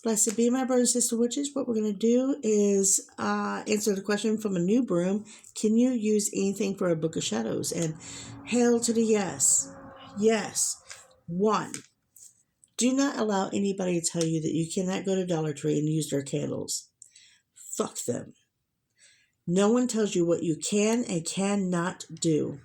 Blessed be my brothers and sister witches. What we're going to do is answer the question from a new broom. Can you use anything for a book of shadows? And hail to the yes. Yes. 1. Do not allow anybody to tell you that you cannot go to Dollar Tree and use their candles. Fuck them. No one tells you what you can and cannot do.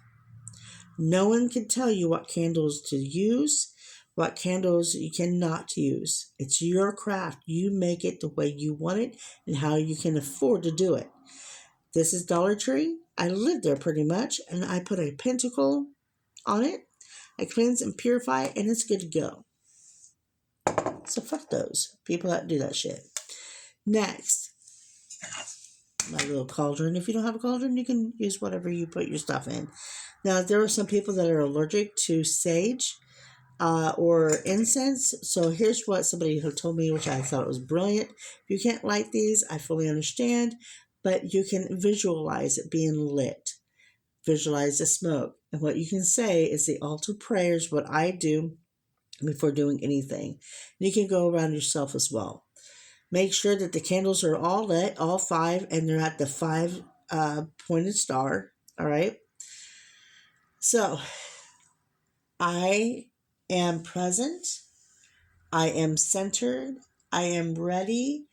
No one can tell you what candles to use, what candles you cannot use. It's your craft. You make it the way you want it and how you can afford to do it. This is Dollar Tree. I live there pretty much, and I put a pentacle on it. I cleanse and purify it, and it's good to go. So fuck those people that do that shit. Next, my little cauldron. If you don't have a cauldron, you can use whatever you put your stuff in. Now, there are some people that are allergic to sage or incense. So here's what somebody had told me, which I thought was brilliant. If you can't light these, I fully understand, but you can visualize it being lit. Visualize the smoke. And what you can say is the altar prayers, what I do before doing anything. And you can go around yourself as well. Make sure that the candles are all lit, all 5, and they're at the 5 pointed star. All right. So I am present. I am centered. I am ready.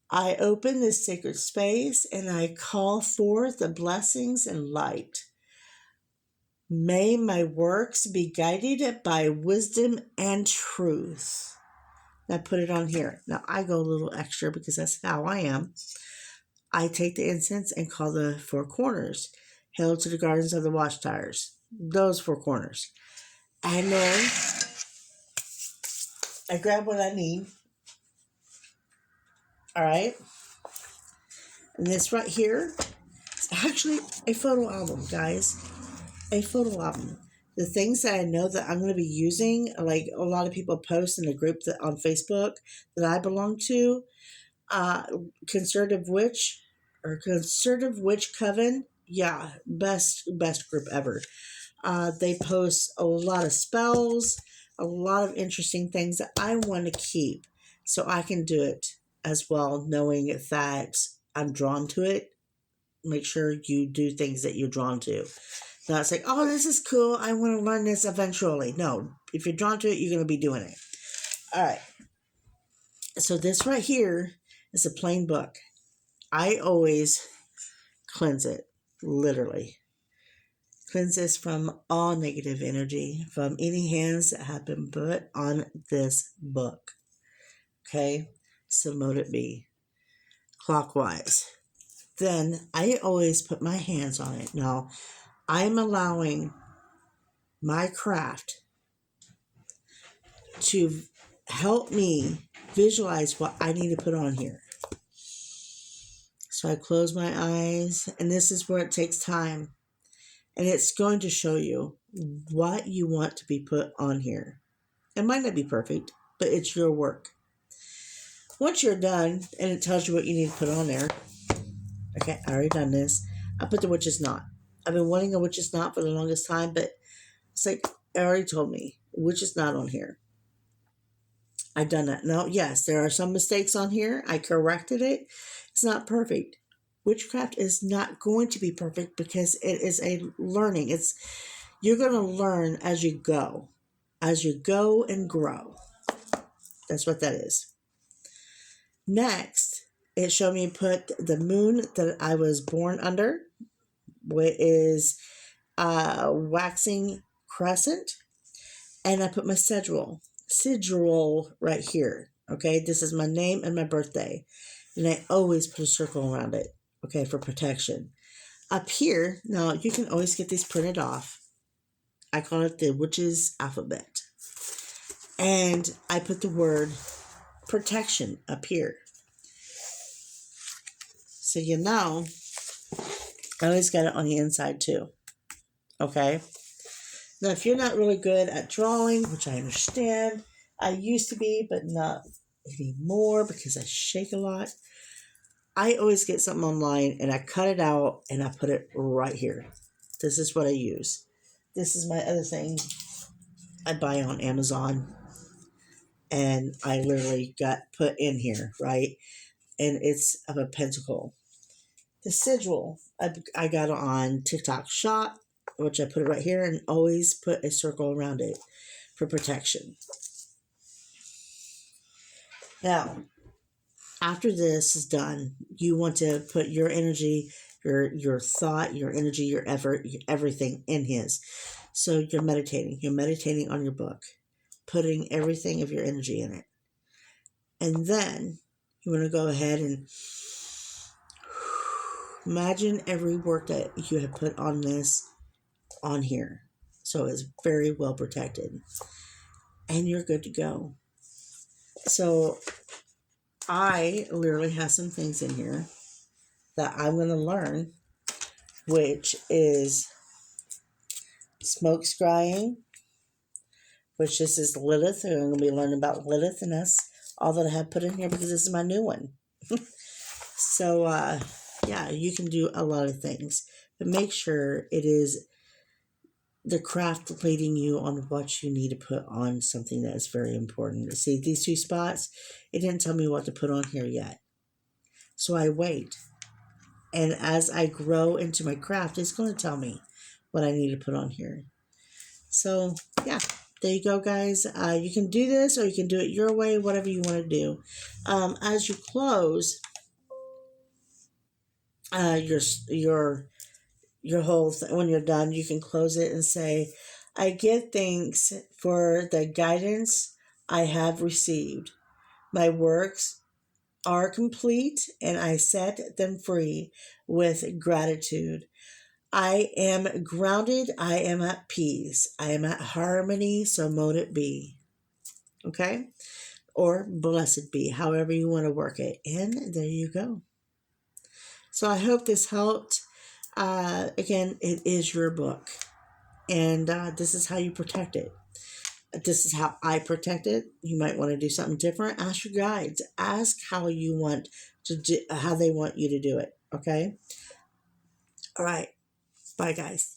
I open this sacred space and I call forth the blessings and light. May my works be guided by wisdom and truth. I put it on here. Now I go a little extra because that's how I am. I take the incense and call the 4 corners. Hail to the gardens of the watchtowers. Those 4 corners. And then I grab what I need. All right. And this right here is actually a photo album, guys. A photo album. The things that I know that I'm going to be using, like a lot of people post in the group that on Facebook that I belong to, Conservative Witch Coven. Yeah, best group ever. They post a lot of spells, a lot of interesting things that I want to keep so I can do it as well, knowing that I'm drawn to it. Make sure you do things that you're drawn to. Not say, oh, this is cool, I want to learn this eventually. No, if you're drawn to it, you're going to be doing it. All right. So this right here is a plain book. I always cleanse it, literally. Cleanse this from all negative energy, from any hands that have been put on this book. Okay? So mote it be. Clockwise. Then I always put my hands on it. Now, I'm allowing my craft to help me visualize what I need to put on here. So I close my eyes, and this is where it takes time. And it's going to show you what you want to be put on here. It might not be perfect, but it's your work. Once you're done, and it tells you what you need to put on there. Okay, I already done this. I put the witch's knot. I've been wanting a witch's knot for the longest time, but it's like, it already told me, witch's knot on here. I've done that. Now, yes, there are some mistakes on here. I corrected it. It's not perfect. Witchcraft is not going to be perfect because it is a learning. You're going to learn as you go and grow. That's what that is. Next, it showed me put the moon that I was born under, which is waxing crescent, and I put my sigil right here. Okay, this is my name and my birthday, and I always put a circle around it. Okay, for protection. Up here, now you can always get these printed off. I call it the witch's alphabet. And I put the word protection up here. So you know, I always got it on the inside too. Okay? Now, if you're not really good at drawing, which I understand, I used to be, but not anymore because I shake a lot. I always get something online and I cut it out and I put it right here. This is what I use. This is my other thing I buy on Amazon. and I literally got put in here, right? And it's of a pentacle. The sigil I got on TikTok Shop, which I put it right here, and always put a circle around it for protection. Now, after this is done, you want to put your energy, your thought, your energy, your effort, everything in his. So you're meditating. You're meditating on your book, putting everything of your energy in it. And then you want to go ahead and imagine every work that you have put on this on here. So it's very well protected. And you're good to go. So I literally have some things in here that I'm going to learn, which is smoke scrying, which this is Lilith. And I'm going to be learning about Lilith, and that's all that I have put in here because this is my new one. So, yeah, you can do a lot of things, but make sure it is the craft leading you on what you need to put on something that is very important. See, these two spots, it didn't tell me what to put on here yet. So I wait. And as I grow into my craft, it's going to tell me what I need to put on here. So, yeah, there you go, guys. You can do this or you can do it your way, whatever you want to do. As you close your whole when you're done, you can close it and say, I give thanks for the guidance I have received. My works are complete and I set them free with gratitude. I am grounded. I am at peace. I am at harmony. So mote it be. Okay? Or blessed be, however you want to work it. And there you go. So I hope this helped. Again, it is your book. And this is how you protect it. This is how I protect it. You might want to do something different. Ask your guides. Ask how you want to do, how they want you to do it. Okay? All right. Bye, guys.